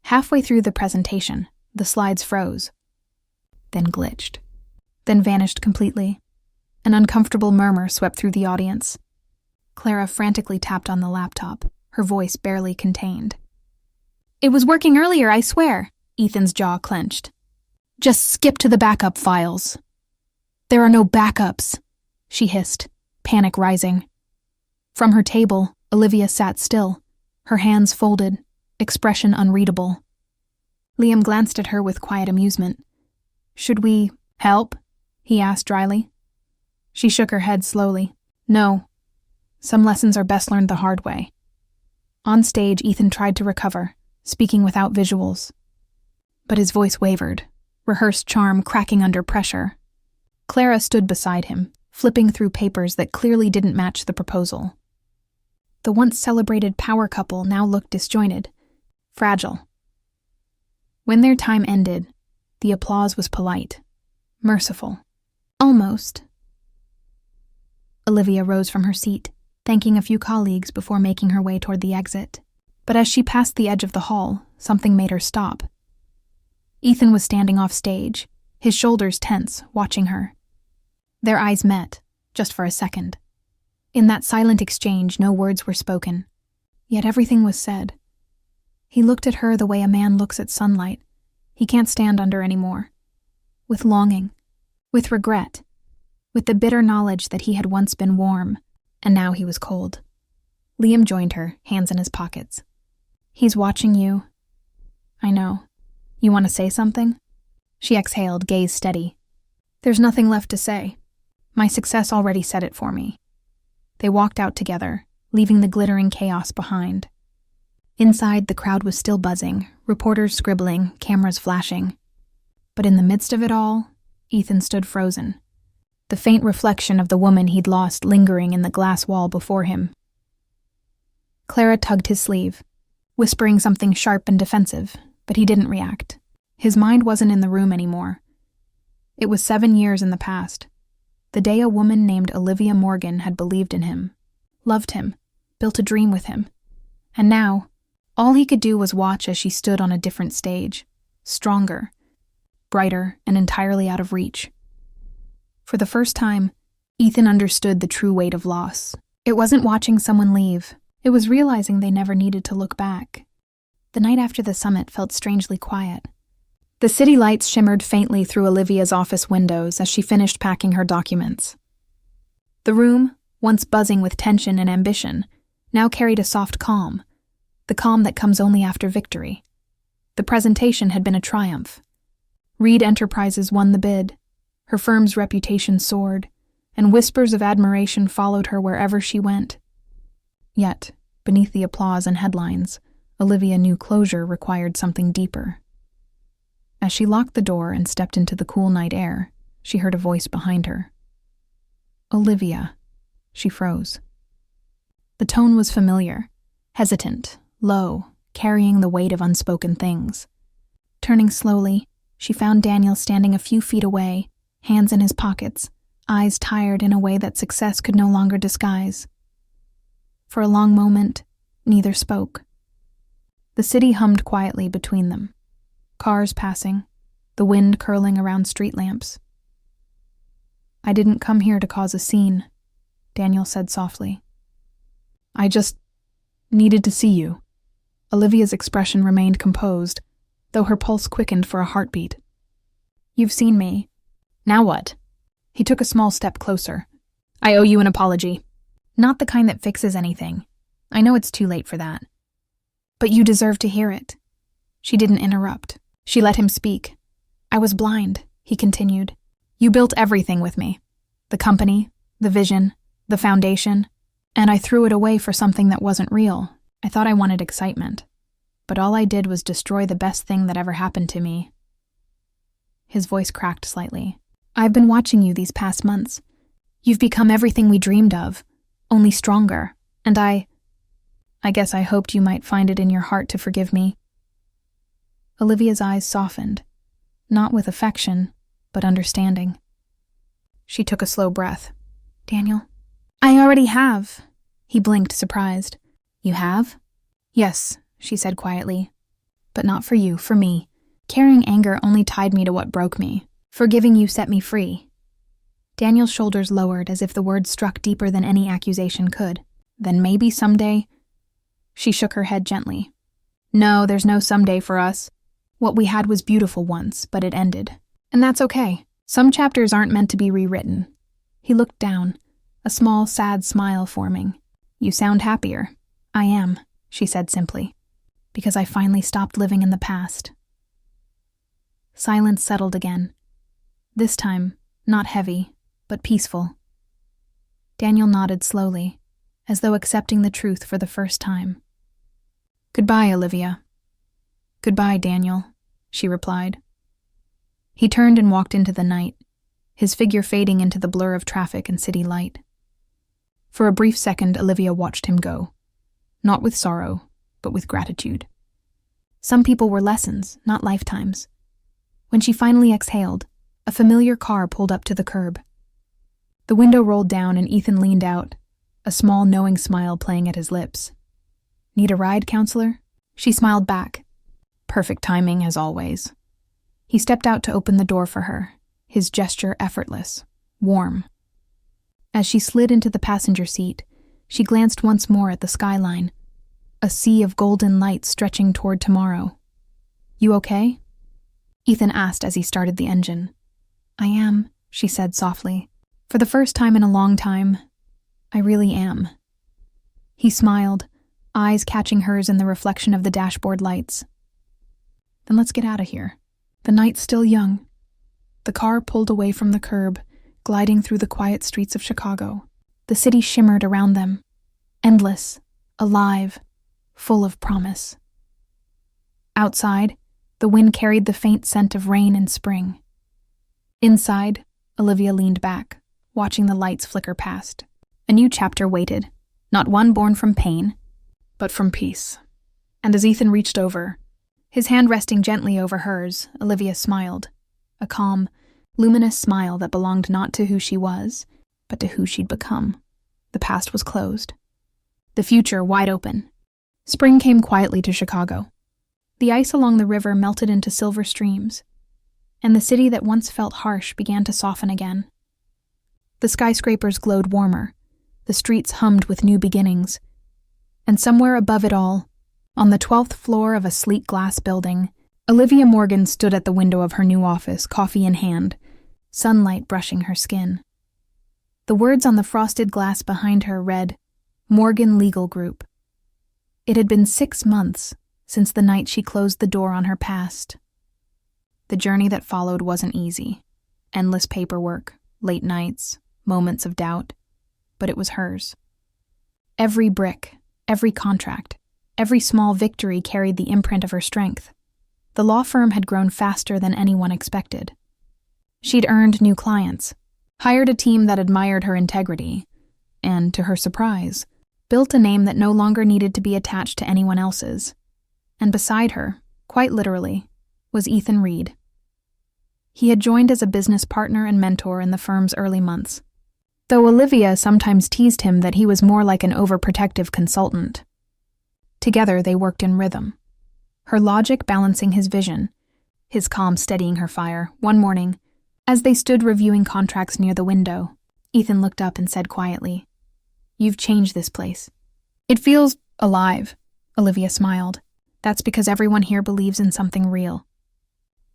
Halfway through the presentation, the slides froze, then glitched, then vanished completely. An uncomfortable murmur swept through the audience. Clara frantically tapped on the laptop, her voice barely contained. "It was working earlier, I swear." Ethan's jaw clenched. "Just skip to the backup files." "There are no backups," she hissed, panic rising. From her table, Olivia sat still, her hands folded, expression unreadable. Liam glanced at her with quiet amusement. "Should we help?" he asked dryly. She shook her head slowly. "No. Some lessons are best learned the hard way." On stage, Ethan tried to recover, speaking without visuals. But his voice wavered, rehearsed charm cracking under pressure. Clara stood beside him, flipping through papers that clearly didn't match the proposal. The once celebrated power couple now looked disjointed, fragile. When their time ended, the applause was polite, merciful. Almost. Olivia rose from her seat, thanking a few colleagues before making her way toward the exit. But as she passed the edge of the hall, something made her stop. Ethan was standing off stage, his shoulders tense, watching her. Their eyes met, just for a second. In that silent exchange, no words were spoken, yet everything was said. He looked at her the way a man looks at sunlight he can't stand under anymore, with longing, with regret, with the bitter knowledge that he had once been warm, and now he was cold. Liam joined her, hands in his pockets. "He's watching you." "I know. You want to say something?" She exhaled, gaze steady. "There's nothing left to say. My success already said it for me." They walked out together, leaving the glittering chaos behind. Inside, the crowd was still buzzing, reporters scribbling, cameras flashing. But in the midst of it all, Ethan stood frozen, the faint reflection of the woman he'd lost lingering in the glass wall before him. Clara tugged his sleeve, whispering something sharp and defensive, but he didn't react. His mind wasn't in the room anymore. It was 7 years in the past, the day a woman named Olivia Morgan had believed in him, loved him, built a dream with him. And now, all he could do was watch as she stood on a different stage, stronger, brighter, and entirely out of reach. For the first time, Ethan understood the true weight of loss. It wasn't watching someone leave. It was realizing they never needed to look back. The night after the summit felt strangely quiet. The city lights shimmered faintly through Olivia's office windows as she finished packing her documents. The room, once buzzing with tension and ambition, now carried a soft calm, the calm that comes only after victory. The presentation had been a triumph. Reed Enterprises won the bid, her firm's reputation soared, and whispers of admiration followed her wherever she went. Yet, beneath the applause and headlines, Olivia knew closure required something deeper. As she locked the door and stepped into the cool night air, she heard a voice behind her. "Olivia." She froze. The tone was familiar, hesitant, low, carrying the weight of unspoken things. Turning slowly, she found Daniel standing a few feet away, hands in his pockets, eyes tired in a way that success could no longer disguise. For a long moment, neither spoke. The city hummed quietly between them. Cars passing, the wind curling around street lamps. "I didn't come here to cause a scene," Daniel said softly. "I just needed to see you." Olivia's expression remained composed, though her pulse quickened for a heartbeat. "You've seen me. Now what?" He took a small step closer. "I owe you an apology. Not the kind that fixes anything. I know it's too late for that. But you deserve to hear it." She didn't interrupt. She let him speak. "I was blind," he continued. "You built everything with me. The company, the vision, the foundation, and I threw it away for something that wasn't real. I thought I wanted excitement. But all I did was destroy the best thing that ever happened to me." His voice cracked slightly. "I've been watching you these past months. You've become everything we dreamed of, only stronger, and I guess I hoped you might find it in your heart to forgive me." Olivia's eyes softened, not with affection, but understanding. She took a slow breath. "Daniel?" "I already have." He blinked, surprised. "You have?" "Yes," she said quietly. "But not for you, for me. Carrying anger only tied me to what broke me. Forgiving you set me free." Daniel's shoulders lowered as if the words struck deeper than any accusation could. "Then maybe someday—" She shook her head gently. "No, there's no someday for us. What we had was beautiful once, but it ended. And that's okay. Some chapters aren't meant to be rewritten." He looked down, a small, sad smile forming. "You sound happier." "I am," she said simply, "because I finally stopped living in the past." Silence settled again. This time, not heavy, but peaceful. Daniel nodded slowly, as though accepting the truth for the first time. "Goodbye, Olivia." "Goodbye, Daniel," she replied. He turned and walked into the night, his figure fading into the blur of traffic and city light. For a brief second, Olivia watched him go, not with sorrow, but with gratitude. Some people were lessons, not lifetimes. When she finally exhaled, a familiar car pulled up to the curb. The window rolled down and Ethan leaned out, a small knowing smile playing at his lips. "Need a ride, counselor?" She smiled back. Perfect timing, as always. He stepped out to open the door for her, his gesture effortless, warm. As she slid into the passenger seat, she glanced once more at the skyline, a sea of golden light stretching toward tomorrow. "You okay?" Ethan asked as he started the engine. "I am," she said softly. "For the first time in a long time, I really am." He smiled, eyes catching hers in the reflection of the dashboard lights. "Then let's get out of here. The night's still young." The car pulled away from the curb, gliding through the quiet streets of Chicago. The city shimmered around them, endless, alive, full of promise. Outside, the wind carried the faint scent of rain and spring. Inside, Olivia leaned back, watching the lights flicker past. A new chapter waited, not one born from pain, but from peace. And as Ethan reached over, his hand resting gently over hers, Olivia smiled, a calm, luminous smile that belonged not to who she was, but to who she'd become. The past was closed. The future wide open. Spring came quietly to Chicago. The ice along the river melted into silver streams, and the city that once felt harsh began to soften again. The skyscrapers glowed warmer, the streets hummed with new beginnings, and somewhere above it all, on the 12th floor of a sleek glass building, Olivia Morgan stood at the window of her new office, coffee in hand, sunlight brushing her skin. The words on the frosted glass behind her read, Morgan Legal Group. It had been 6 months since the night she closed the door on her past. The journey that followed wasn't easy. Endless paperwork, late nights, moments of doubt, but it was hers. Every brick, every contract, every small victory carried the imprint of her strength. The law firm had grown faster than anyone expected. She'd earned new clients, hired a team that admired her integrity, and, to her surprise, built a name that no longer needed to be attached to anyone else's. And beside her, quite literally, was Ethan Reed. He had joined as a business partner and mentor in the firm's early months, though Olivia sometimes teased him that he was more like an overprotective consultant. Together they worked in rhythm, her logic balancing his vision, his calm steadying her fire. One morning, as they stood reviewing contracts near the window, Ethan looked up and said quietly, "You've changed this place." "It feels alive," Olivia smiled. "That's because everyone here believes in something real.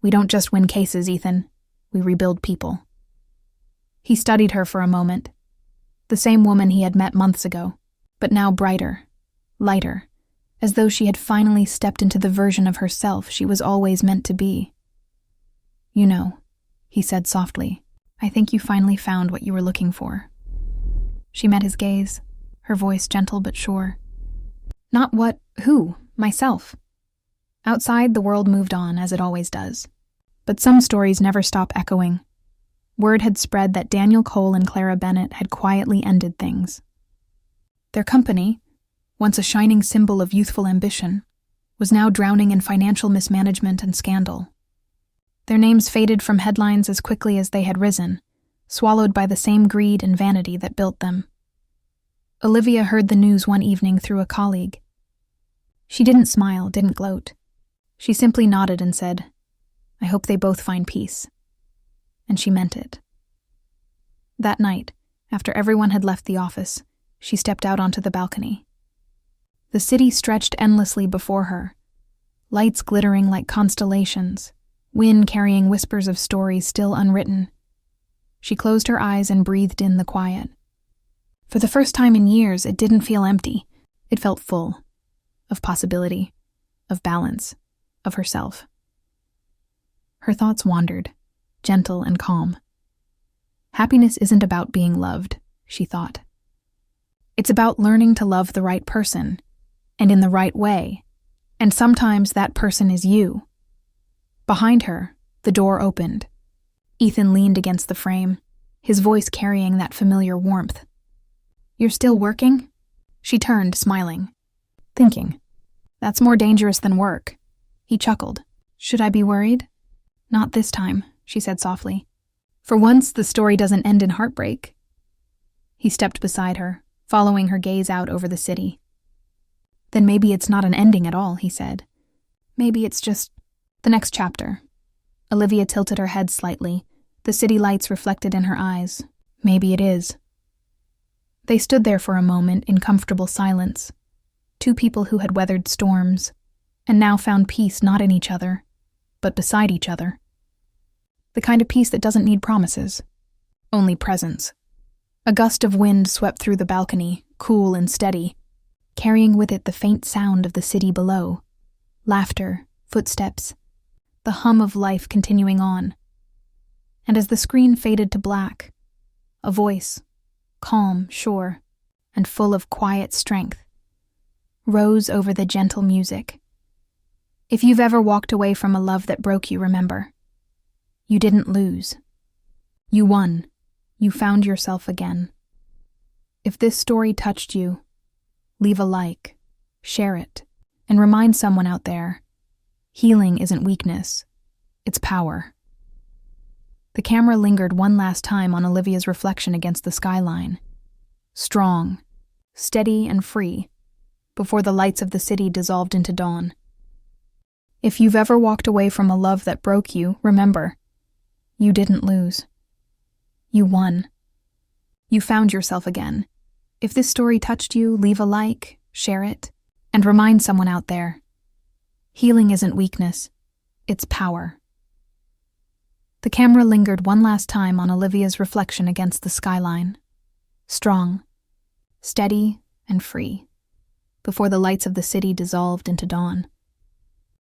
We don't just win cases, Ethan. We rebuild people." He studied her for a moment. The same woman he had met months ago, but now brighter, lighter, as though she had finally stepped into the version of herself she was always meant to be. "You know," he said softly, "I think you finally found what you were looking for." She met his gaze, her voice gentle but sure. "Not what, who, myself." Outside, the world moved on, as it always does. But some stories never stop echoing. Word had spread that Daniel Cole and Clara Bennett had quietly ended things. Their company, once a shining symbol of youthful ambition, was now drowning in financial mismanagement and scandal. Their names faded from headlines as quickly as they had risen, swallowed by the same greed and vanity that built them. Olivia heard the news one evening through a colleague. She didn't smile, didn't gloat. She simply nodded and said, "I hope they both find peace." And she meant it. That night, after everyone had left the office, she stepped out onto the balcony. The city stretched endlessly before her, lights glittering like constellations, wind carrying whispers of stories still unwritten. She closed her eyes and breathed in the quiet. For the first time in years, it didn't feel empty. It felt full, of possibility, of balance, of herself. Her thoughts wandered, gentle and calm. Happiness isn't about being loved, she thought. It's about learning to love the right person, and in the right way, and sometimes that person is you. Behind her, the door opened. Ethan leaned against the frame, his voice carrying that familiar warmth. "You're still working?" She turned, smiling. "Thinking. That's more dangerous than work." He chuckled. "Should I be worried?" "Not this time," she said softly. "For once, the story doesn't end in heartbreak." He stepped beside her, following her gaze out over the city. "Then maybe it's not an ending at all," he said. "Maybe it's just the next chapter." Olivia tilted her head slightly, the city lights reflected in her eyes. "Maybe it is." They stood there for a moment in comfortable silence, two people who had weathered storms, and now found peace not in each other, but beside each other. The kind of peace that doesn't need promises, only presence. A gust of wind swept through the balcony, cool and steady, carrying with it the faint sound of the city below, laughter, footsteps, the hum of life continuing on. And as the screen faded to black, a voice, calm, sure, and full of quiet strength, rose over the gentle music. If you've ever walked away from a love that broke you, remember, you didn't lose. You won. You found yourself again. If this story touched you, leave a like, share it, and remind someone out there, healing isn't weakness, it's power. The camera lingered one last time on Olivia's reflection against the skyline. Strong, steady and free, before the lights of the city dissolved into dawn. If you've ever walked away from a love that broke you, remember, you didn't lose. You won. You found yourself again. If this story touched you, leave a like, share it, and remind someone out there. Healing isn't weakness, its power. The camera lingered one last time on Olivia's reflection against the skyline. Strong, steady, and free, before the lights of the city dissolved into dawn.